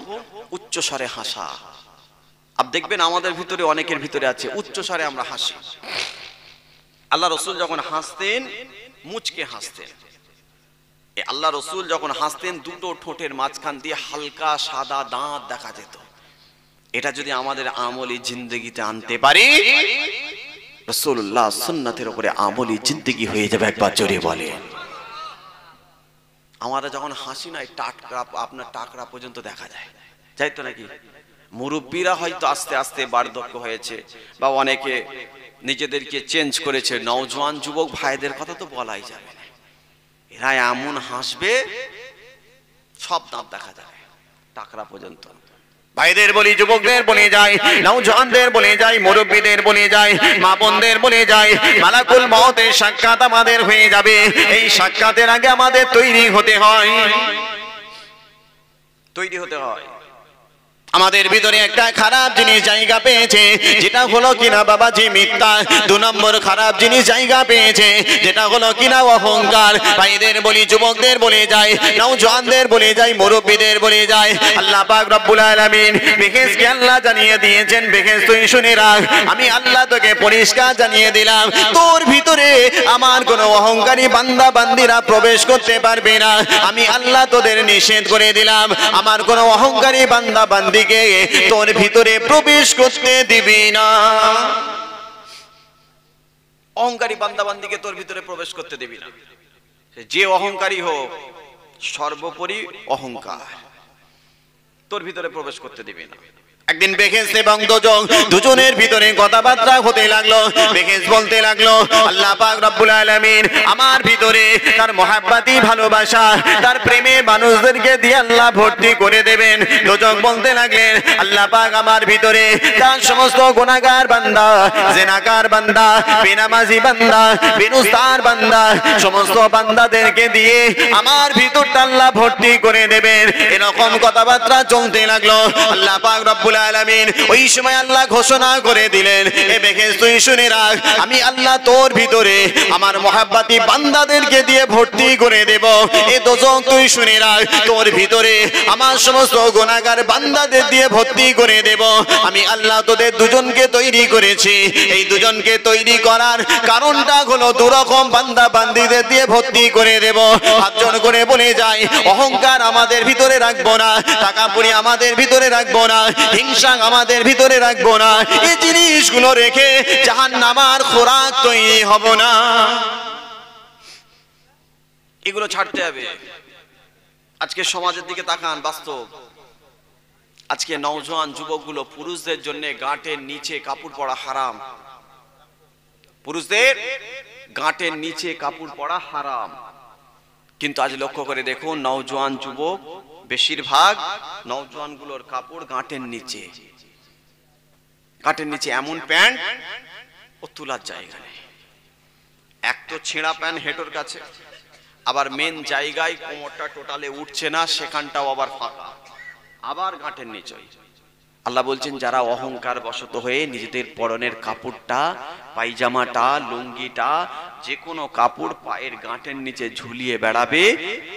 উচ্চ স্বরে হাসা। আপ দেখবেন আমাদের ভিতরে অনেকের ভিতরে আছে উচ্চ স্বরে আমরা হাসি। আল্লাহ রাসূল যখন হাসতেন মুচকে হাসতেন। এই আল্লাহ রাসূল যখন হাসতেন দুটো ঠোঁটের মাঝখান দিয়ে হালকা সাদা দাঁত দেখা যেত। এটা যদি আমাদের আমলি জিন্দেগিতে আনতে পারি, রাসূলুল্লাহ সুন্নাতের উপরে আমলি জিন্দেগি হয়ে যাবে। একবার জোরে বলেন। আমাদের যখন হাসি নাই টাকরা, আপনার টাকরা পর্যন্ত দেখা যায়, যাই তো নাকি? মুরব্বীরা হয়তো আস্তে আস্তে বার্ধক্য হয়েছে বা অনেকে নিজেদেরকে চেঞ্জ করেছে, নওজোয়ান যুবক ভাইদের কথা তো বলাই যাবে না। এরা এমন হাসবে সব দাঁত দেখা যাবে, টাকরা পর্যন্ত। ভাইদের বলি, যুবকদের বলে যায়, নওজোয়ানদের বলে যায়, মুরব্বীদের বলে যায়, মা বোনদের বলে যায়, মালাকুল মওতের সাক্ষাৎ আমাদের হয়ে যাবে। এই সাক্ষাতের আগে আমাদের তৈরি হতে হয়, তৈরি হতে হয়। আমাদের ভিতরে একটা খারাপ জিনিস জায়গা পেয়েছে, যেটা হলো কিনা বাবাজি মিথ্যা। 2 নম্বর খারাপ জিনিস জায়গা পেয়েছে, যেটা হলো কিনা অহংকার। ভাইদের বলি, যুবকদের বলে যায়, নওজোয়ানদের বলে যায়, মুরব্বীদের বলে যায়। আল্লাহ পাক রব্বুল আলামিন বেহেশতকে আল্লাহ জানিয়ে দিয়েছেন, বেহেশত তুই শুনে রাখ, আমি আল্লাহ তোকে পরিষ্কার জানিয়ে দিলাম, তোর ভিতরে আমার কোনো অহংকারী বান্দা বান্দিরা প্রবেশ করতে পারবে না। আমি আল্লাহ তোদের নিষেধ করে দিলাম, আমার কোনো অহংকারী বান্দা বান্দি তোর ভিতরে প্রবেশ করতে দিবি না। অহংকারী বান্দাবান্দিকে তোর ভিতরে প্রবেশ করতে দিবি না। যে অহংকারী হোক, সর্বোপরি অহংকার তোর ভিতরে প্রবেশ করতে দিবি না। একদিন বেহেশত এবং দোজখ দুজনের ভিতরে কথাবার্তা হতে লাগলো। বেহেশত বলতে লাগলো, আল্লাহ পাক রব্বুল আলামিন আমার ভিতরে তার মহাব্বতি ভালোবাসা, তার প্রেমে মানুষদেরকে দিয়ে আল্লাহ ভর্তি করে দেবেন। দোজখ বলতে লাগলেন, আল্লাহ পাক আমার ভিতরে তার সমস্ত গুনাহগার বান্দা, জিনাকার বান্দা, বেনামাজি বান্দা, বেনুস্তার বান্দা, সমস্ত বান্দাদেরকে দিয়ে আমার ভিতরটা আল্লাহ ভর্তি করে দেবেন। এরকম কথাবার্তা চলতে লাগলো। আল্লাহ পাক রব্বুল আলামিন ওই সময় আল্লাহ ঘোষণা করে দিলেন, এ বেহেশত তুই শুনে রাখ, আমি আল্লাহ তোর ভিতরে আমার মহাব্বতি বান্দাদেরকে দিয়ে ভর্তি করে দেব। এ দোজখ তুই শুনে রাখ, তোর ভিতরে আমার সমস্ত গুনাহগার বান্দাদের দিয়ে ভর্তি করে দেব। আমি আল্লাহ তোদের দুজনকে তৈরি করেছি। এই দুজনকে তৈরি করার কারণটা হলো দুরকম বান্দা বান্দীদের দিয়ে ভর্তি করে দেব। পাঁচজন করে বলে যায়, অহংকার আমাদের ভিতরে রাখবো না, টাকাপুরি আমাদের ভিতরে রাখবো না, হিংসা আমাদের ভিতরে রাখবো না। এই জিনিসগুলো রেখে জাহান্নামের খোরাক তৈরি হব না। এগুলো ছাড়তে হবে। আজকে সমাজের দিকে তাকান, বাস্তব আজকে নওজোয়ান যুবকগুলো, পুরুষদের জন্য গাঁটের নিচে কাপড় পরা হারাম। পুরুষদের গাঁটের নিচে কাপড় পরা হারাম। কিন্তু আজ লক্ষ্য করে দেখুন, নওজোয়ান যুবক বেশিরভাগ নওজোয়ানগুলোর কাপড় গাঁটের নিচে। গাঁটের নিচে এমন প্যান্ট ও তোলার জায়গা নেই। এক তো ছেঁড়া প্যান্ট হেঁটোর কাছে, আবার মেন জায়গায় কোমরটা টোটালে উঠছে না, সেখানটাও আবার ফাঁকা, আবার গাঁটের নিচে। আল্লাহ বলছেন, যারা অহংকার বশত হয়ে নিজেদের পরনের কাপড়টা, পায়জামাটা, লুঙ্গিটা, যে কোনো কাপড় পায়ের গাঁটের নিচে ঝুলিয়ে বেড়াবে,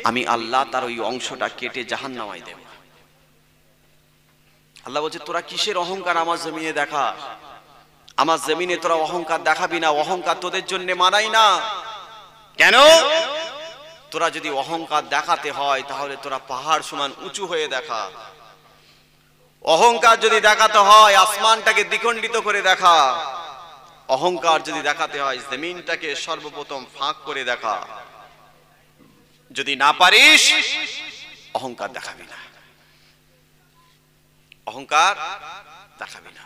আমি আল্লাহ তার ওই অংশটা কেটে জাহান্নামায় দেব। আল্লাহ বলছে, তোরা কিসের অহংকার আমার জমিনে দেখা? আমার জমিনে তোরা অহংকার দেখাবি না। অহংকার তোদের জন্য মানাই না। কেন? তোরা যদি অহংকার দেখাতে হয় তাহলে তোরা পাহাড় সমান উঁচু হয়ে দেখা। অহংকার যদি দেখাতে হয় আসমানটাকে দ্বিখণ্ডিত করে দেখা। অহংকার যদি দেখাতে হয় জমিনটাকে সর্বপ্রথম ফাঁক করে দেখা। যদি না পারিস অহংকার দেখাবি না, অহংকার দেখাবি না।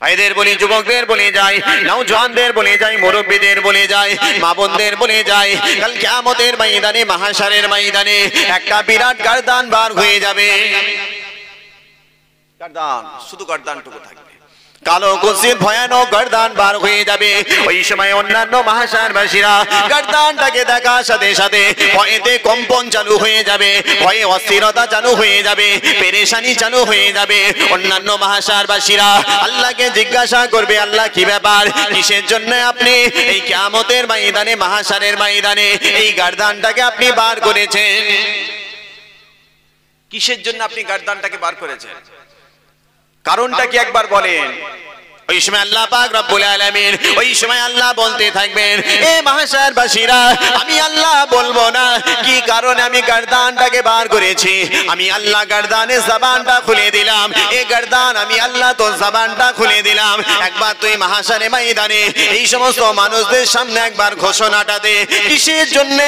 ভাইদের বলি, যুবকদের বলে যায়, নওজওয়ানদের বলে যায়, মুরব্বীদের বলে যায়, মা বোনদের বলে যায়, কাল কিয়ামতের ময়দানে, মাহশারের ময়দানে একটা বিরাট গর্দান বার হয়ে যাবে। গর্দান, শুধু গর্দানটুকু থাকবে। কালো কুৎসিত ভয়ানক গর্দান বার হয়ে যাবে। ওই সময় অন্যান্য মাহশারবাসীরা গর্দানটাকে দেখার সাথে সাথে ভয়েতে কম্পন চালু হয়ে যাবে, ভয়ে অস্থিরতা চালু হয়ে যাবে, পেরেশানি চালু হয়ে যাবে। অন্যান্য মাহশারবাসীরা আল্লাহকে জিজ্ঞাসা করবে, আল্লাহ কি ব্যাপার, কিসের জন্য আপনি এই কিয়ামতের ময়দানে, মাহশারের ময়দানে এই গর্দানটাকে আপনি বার করেছেন? কিসের জন্য আপনি গর্দানটাকে বার করেছেন? কারণটা কি একবার বলেন। ওই সময় আল্লাহ পাক রব্বুল আলামিন, ওই সময় আল্লাহ বলতে থাকবেন, এ মাহশারবাসীরা, আমি আল্লাহ বলবো না কি কারণে আমি গর্দানটাকে বার করেছি? আমি আল্লাহ গর্দানের জবানটা খুলে দিলাম। এই গর্দান আমি আল্লাহ তোর জবানটা খুলে দিলাম। একবার তুই মাহশারে ময়দানে এই সমস্ত মানুষদের সামনে একবার ঘোষণাটা দে, কিসের জন্য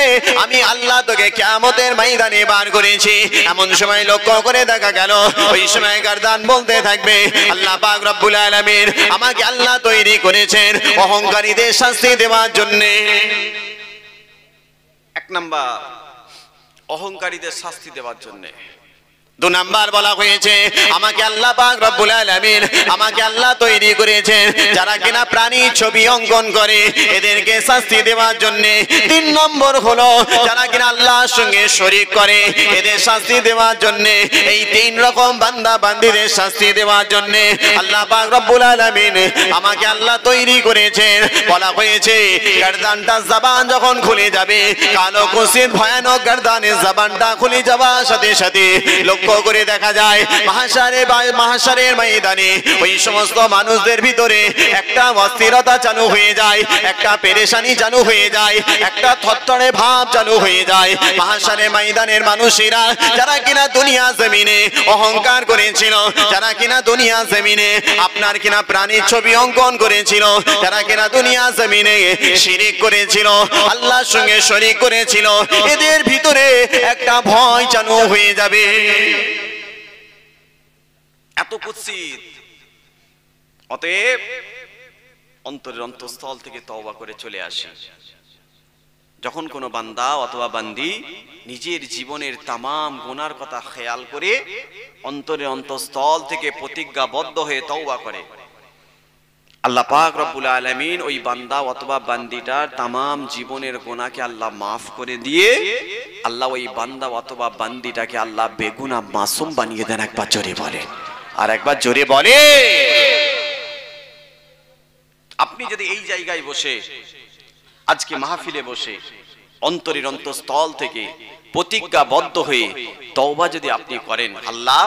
আমি আল্লাহ তোকে কিয়ামতের ময়দানে বার করেছি। এমন সময় লক্ষ্য করে দেখা গেল, ওই সময় গর্দান বলতে থাকবে, আল্লাহ পাক রব্বুল আলামিন আমাকে আল্লাহ তৈরি করেছেন অহংকারীদের শাস্তি দেওয়ার জন্য। এক নাম্বার, অহংকারীদের শাস্তি দেওয়ার জন্য। দু নাম্বার বলা হয়েছে, আমাকে আল্লাহ পাক রব্বুল আলামিন, আমাকে আল্লাহ তৈরি করেছেন যারা কিনা প্রাণী ছবি অঙ্কন করে, এদেরকে শাস্তি দেওয়ার জন্য। তিন নম্বর হলো যারা কিনা আল্লাহর সঙ্গে শরীক করে, এদের শাস্তি দেওয়ার জন্য। এই তিন রকম বান্দা বান্দীদের শাস্তি দেওয়ার জন্য আল্লাহ পাক রব্বুল আলামিন আমাকে আল্লাহ তৈরি করেছেন। বলা হয়েছে, গর্দানটা জবান যখন খুলে যাবে, কালো কুৎসিত ভয়ানক গর্দানের জবানটা খুলে যাওয়ার সাথে সাথে লক্ষ্য করে দেখা যায় মাহশারের ময়দানে ওই সমস্ত মানুষদের ভিতরে একটা অস্থিরতা চালু হয়ে যায়, একটা পেরেশানি চালু হয়ে যায়, একটা থরথরে ভাব চালু হয়ে যায়। মাহশারের ময়দানের মানুষেরা যারা কিনা দুনিয়া জমিনে অহংকার করেছিল, যারা কিনা দুনিয়া জমিনে আপনার কিনা প্রাণীর ছবি অঙ্কন করেছিল, যারা কিনা দুনিয়া জমিনে শিরিক করেছিল, আল্লাহর সঙ্গে শরীক করেছিল, এদের ভিতরে একটা ভয় চালু হয়ে যাবে। এত কুৎসিত। অতএব অন্তরের অন্তঃস্থল থেকে তওবা করে চলে আসি। যখন কোনো বান্দা অথবা বান্দি নিজের জীবনের তামাম গুনার কথা খেয়াল করে অন্তরের অন্তঃস্থল থেকে প্রতিজ্ঞাবদ্ধ হয়ে তওবা করে, আল্লাহ পাক রব্বুল আলামিন ওই বান্দা অথবা বান্দিটার তামাম জীবনের গুনাহকে আল্লাহ মাফ করে দিয়ে আল্লাহ ওই বান্দা অথবা বান্দিটাকে আল্লাহ বেগুনাহ মাসুম বানিয়ে দেন। একবার জোরে বলে, আর একবার জোরে বলে। আপনি যদি এই জায়গায় বসে আজকে মাহফিলে বসে অন্তরের অন্তঃস্থল থেকে প্রতিজ্ঞাবদ্ধ হয়ে তওবা যদি আপনি করেন, আল্লাহ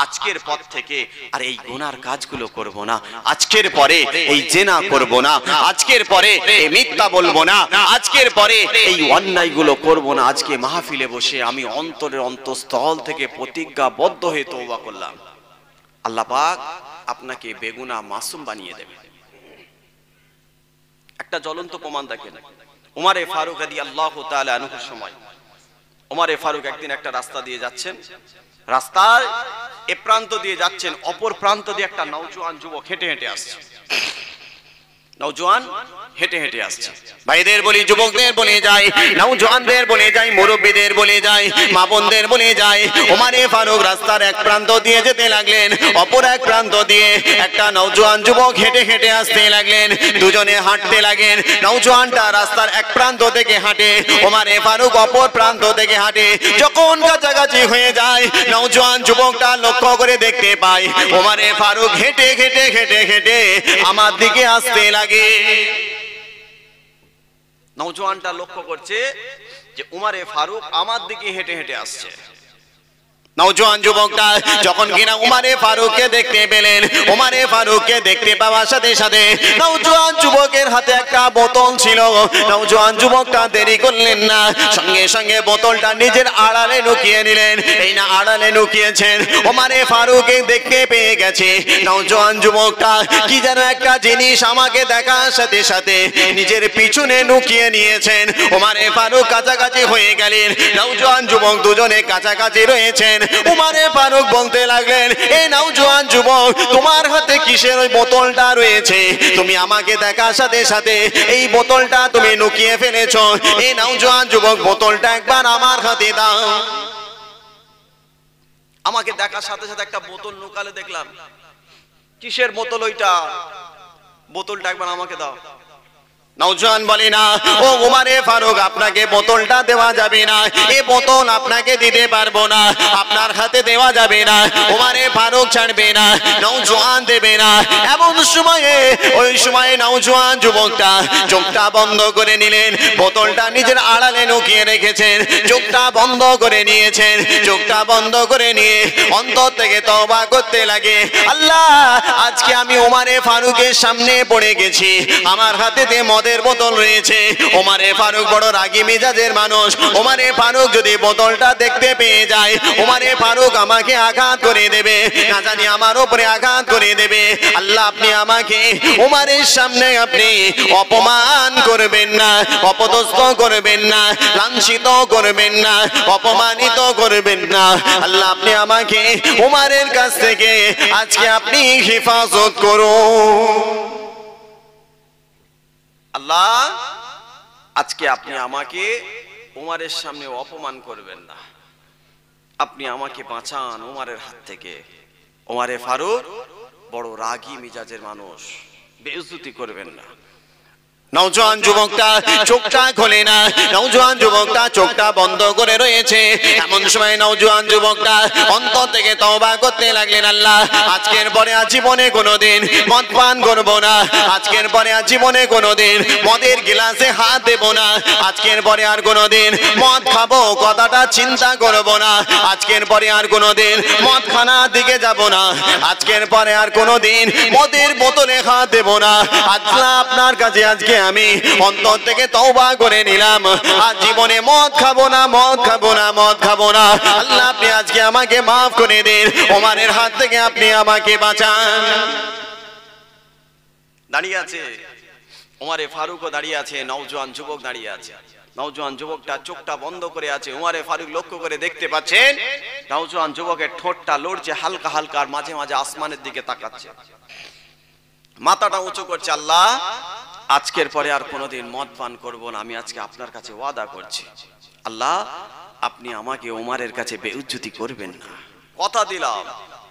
আজকের পর থেকে আর এই গুনার কাজগুলো করব না, আজকের পরে এই জেনা করব না, আজকের পরে এই মিথ্যা বলবো না, আজকের পরে এই অন্যায়গুলো করব না, আজকে মাহফিলে বসে আমি অন্তরের অন্তঃস্থল থেকে প্রতিজ্ঞাবদ্ধ হয়ে তওবা করলাম, আল্লাহ পাক আপনাকে বেগুনাহ মাসুম বানিয়ে দেবেন। একটা জ্বলন্ত প্রমাণ দেখেন, উমরে ফারুক রাদিয়াল্লাহু তাআলা আনহুর সময় উমরে ফারুক একদিন একটা রাস্তা দিয়ে যাচ্ছেন, রাস্তার এ প্রান্ত দিয়ে যাচ্ছেন, অপর প্রান্ত দিয়ে একটা নওজোয়ান যুবক হেঁটে হেঁটে আসছে। নওজোয়ান হেঁটে হেঁটে আসছে। ভাইদের বলি, যুবকদের বলে যায়, নওজোয়ানদের বলে যায়, মুরব্বীদের বলে যায়, মা বোনদের বলে যায়, উমরে ফারুক রাস্তার এক প্রান্ত দিয়ে যেতে লাগলেন, অপর এক প্রান্ত দিয়ে একটা নওজোয়ান যুবক হেঁটে হেঁটে আসতে লাগলেন। দুজনে হাঁটতে লাগেন। নওজোয়ানটা রাস্তার এক প্রান্ত থেকে হাঁটে, উমরে ফারুক অপর প্রান্ত থেকে হাঁটে। যখন কাছাকাছি হয়ে যায়, নওজোয়ান যুবকটা লক্ষ্য করে দেখতে পায় উমরে ফারুক হেঁটে হেঁটে হেঁটে হেঁটে আমার দিকে আসতে লাগে। নওজোয়ানটা লক্ষ্য করছে যে উমরে ফারুক আমার দিকে হেঁটে হেঁটে আসছে। নওজোয়ান যুবকটা যখন কিনা উমরে ফারুককে দেখতে পেলেন, উমরে ফারুককে দেখতে পাওয়ার সাথে সাথে নওজোয়ান যুবকের হাতে একটা বোতল ছিল। নওজোয়ান যুবকটা দেরি করলেন না, সঙ্গে সঙ্গে বোতলটা নিজের আড়ালে লুকিয়ে নিলেন। এই না আড়ালে লুকিয়েছেন, উমরে ফারুককে দেখতে পেয়ে গেছে নওজোয়ান যুবকটা কি যেন একটা জিনিস আমাকে দেখার সাথে সাথে নিজের পিছনে লুকিয়ে নিয়েছেন। উমরে ফারুক কাছাকাছি হয়ে গেলেন, নওজোয়ান যুবক দুজনে কাছাকাছি রয়েছেন। উমরে ফারুক বলতে লাগলেন, এই নওজোয়ান যুবক, তোমার হাতে কিসের ওই বোতলটা রয়েছে? তুমি আমাকে দেখার সাথে সাথে এই বোতলটা তুমি লুকিয়ে ফেলেছো। এই নওজোয়ান যুবক, বোতলটা একবার আমার হাতে দাও। আমাকে দেখার সাথে সাথে একটা বোতল লুকালে দেখলাম, কিসের বোতল ওইটা? বোতলটা একবার আমাকে দাও। নওজোয়ান বলে, না ও উমরে ফারুক, আপনাকে বোতলটা দেওয়া যাবে না, এই বোতল আপনাকে দিতে পারবো না, আপনার হাতে দেওয়া যাবে না। উমরে ফারুক ছাড়বে না, নওজোয়ান দেবে না। এমন সময়ে ওই সময়ে নওজোয়ান যুবকটা চোখটা বন্ধ করে নিলেন, বোতলটা নিজের আড়ালে লুকিয়ে রেখেছেন, চোখটা বন্ধ করে নিয়েছেন। চোখটা বন্ধ করে নিয়ে অন্তর থেকে তওবা করতে লাগে, আল্লাহ আজকে আমি উমরে ফারুকের সামনে পড়ে গেছি, আমার হাতে মদের বোতল রয়েছে। উমরে ফারুক বড় রাগী মেজাজের মানুষ। উমরে ফারুক যদি বোতলটা দেখতে পেয়ে যায়, উমরে ফারুক আমাকে আঘাত করে দেবে, না জানি আমার উপরে আঘাত করে দেবে। আল্লাহ আপনি আমাকে উমরের সামনে আপনি অপমান করবেন না, অপদস্থ করবেন না, লাঞ্ছিত করবেন না, অপমানিত করবেন না। আল্লাহ আপনি আমাকে উমরের কাছ থেকে আজকে আপনি হেফাজত করুন। আল্লাহ আজকে আপনি আমাকে উমরের সামনে অপমান করবেন না, আপনি আমাকে বাঁচান উমরের হাত থেকে। উমরে ফারুক বড় রাগী মিজাজের মানুষ, বেইজ্জতি করবেন না। নওজোয়ান যুবকটা চোখটা খোলে না, নওজোয়ান যুবকটা চোখটা বন্ধ করে রয়েছে। এমন সময় নওজোয়ান যুবকটা অন্তর থেকে তওবা করতে লাগলেন, আল্লাহ আজকের পরে জীবনে কোনোদিন মদ পান করব না, আজকের পরে জীবনে কোনোদিন মদের গ্লাসে হাত দেব না, আজকের পরে আর কোনোদিন মদ খাবো কথাটা চিন্তা করব না, আজকের পরে আর কোনোদিন মদ খানার দিকে যাব না, আজকের পরে আর কোনোদিন মদের বোতলে হাত দেব না। আল্লাহ আপনার কাছে আজকে আমি অন্তর থেকে তওবা করে নিলাম, আর জীবনে মদ খাবো না, মদ খাবো না, মদ খাবো না। আল্লাহ আপনি আজকে আমাকে মাফ করে দিন, ওমরের হাত থেকে আপনি আমাকে বাঁচান। দাঁড়িয়ে আছে উমরে ফারুকও দাঁড়িয়ে আছে, নওজোয়ান যুবক দাঁড়িয়ে আছে। নওজোয়ান যুবকটা চোখটা বন্ধ করে আছে, উমারে ফারুক লক্ষ্য করে দেখতে পাচ্ছেন নওজোয়ান যুবকের ঠোঁটটা লড়ছে হালকা হালকা, আর মাঝে মাঝে আসমানের দিকে তাকাচ্ছে, মাথাটা উঁচু করছে। আল্লাহ, আজকের পরে আর কোনোদিন মদ পান করব না, আমি আজকে আপনার কাছে ওয়াদা করছি। আল্লাহ, আপনি আমাকে ওমরের কাছে বেইজ্জতি করবেন না, কথা দিলাম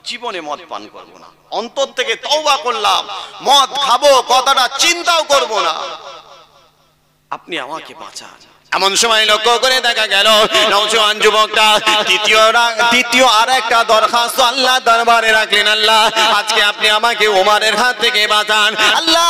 জীবনে মদ পান করব না, অন্তর থেকে তওবা করলাম, মদ খাবো কথাটা চিন্তাও করব না, আপনি আমাকে বাঁচান। এমন সময় লক্ষ্য করে দেখা গেল নওজোয়ান যুবকটা দ্বিতীয় আর একটা দরখাস্ত আল্লাহ দরবারে রাখলেন। আল্লাহ, আজকে আপনি আমাকে ওমরের হাত থেকে বাঁচান। আল্লাহ,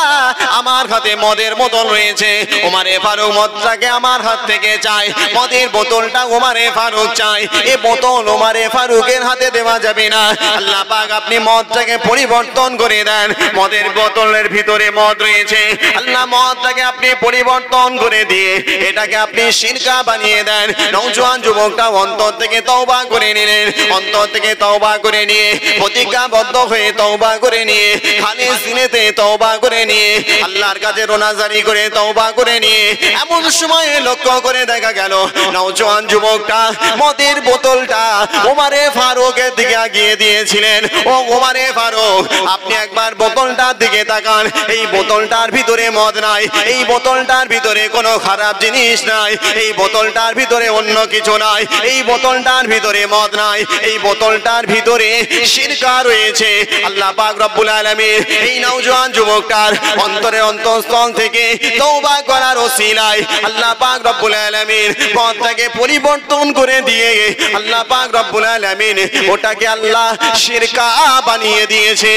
আমার হাতে মদের বোতল রয়েছে, ওমরে ফারুক মদটাকে আমার হাত থেকে চাই, মদের বোতলটা ওমরে ফারুক চাই, এই বোতল ওমরে ফারুকের হাতে দেওয়া যাবে না। আল্লাহ পাক, আপনি মদটাকে পরিবর্তন করে দেন, মদের বোতলের ভিতরে মদ রয়েছে, আল্লাহ মদটাকে আপনি পরিবর্তন করে দিয়ে এটাকে আপনি শিরকা বানিয়ে দেন। নওজোয়ান যুবকটা অন্তর থেকে তওবা করে নিলেন, অন্তর থেকে তওবা করে নিয়ে প্রতিজ্ঞাবদ্ধ হয়ে তওবা করে নিয়ে খালিস দিনেতে তওবা করে নিয়ে আল্লাহর কাছে রোনাজারি করে তওবা করে নিয়ে এমন সময় লক্ষ্য করে দেখা গেল নওজোয়ান যুবকটা মদের বোতলটা ওমরে ফারুকের দিকে এগিয়ে দিয়েছিলেন। ও ওমরে ফারুক, আপনি একবার বোতলটার দিকে তাকান, এই বোতলটার ভিতরে মদ নাই, এই বোতলটার ভিতরে কোনো খারাপ জিনিস নাই, এই বোতলটার ভিতরে অন্য কিছু নাই, এই বোতলটার ভিতরে মদ নাই, এই বোতলটার ভিতরে শিরকা রয়েছে। আল্লাহ পাক রব্বুল আলামিন এই নওজোয়ান যুবকটার অন্তরের অন্তঃস্থল থেকে তওবা করার ওসিলায় আল্লাহ পাক রব্বুল আলামিন মদটাকে পরিবর্তন করে দিয়ে আল্লাহ পাক রব্বুল আলামিন ওটাকে আল্লাহ শিরকা বানিয়ে দিয়েছে।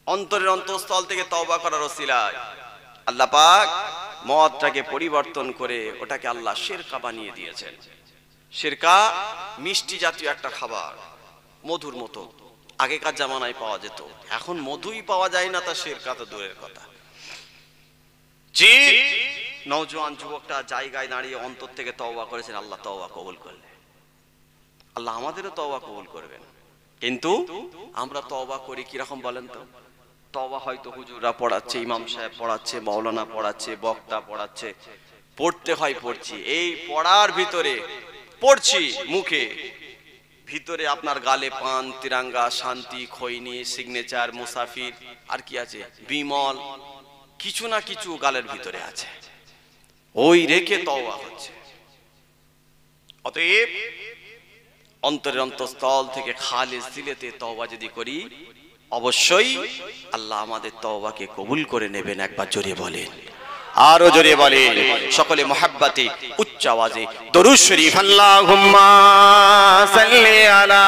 অন্তরের অন্তঃস্থল থেকে তওবা করার ওসিলায় আল্লাহ পাক মদটাকে পরিবর্তন করে ওটাকে আল্লাহ শিরকা বানিয়ে দিয়েছেন। শিরকা মিষ্টি জাতীয় একটা খাবার, মধুর মতো, আগেকার জামানায় পাওয়া যেত, এখন মধুই পাওয়া যায় না, তা শিরকা তো দূরের কথা। জি, নওজোয়ান যুবকটা জায়গায় দাঁড়িয়ে অন্তর থেকে তওবা করেছেন, আল্লাহ তওবা কবুল করলেন। আল্লাহ আমাদেরও তওবা কবুল করবেন। কিন্তু আমরা তওবা করি কিরকম বলেন তো? তওবা হয়তো হুজুররা পড়াচ্ছে, ইমাম সাহেব পড়াচ্ছে, মাওলানা পড়াচ্ছে, বক্তা পড়াচ্ছে, পড়তে হয় পড়ছি, এই পড়ার ভিতরে পড়ছি মুখে, ভিতরে আপনার গালে পান, তিরাঙ্গা, শান্তি, খৈনি, সিগনেচার, মুসাফির, আর কি আছে, বিমল, কিছু না কিছু গালের ভিতরে আছে, ওই রেখে তওবা হচ্ছে। অতএব অন্তরের অন্তঃস্থল থেকে খালিস দিলেতে তওবা যদি করি, অবশ্যই আল্লাহ আমাদের তওবাকে কবুল করে নেবেন। একবার জোরে বলেন, আরো জোরে বলেন, সকলে মুহাব্বতে উচ্চ আওয়াজে দরুদ শরীফ আল্লাহুম্মা সাল্লি আলা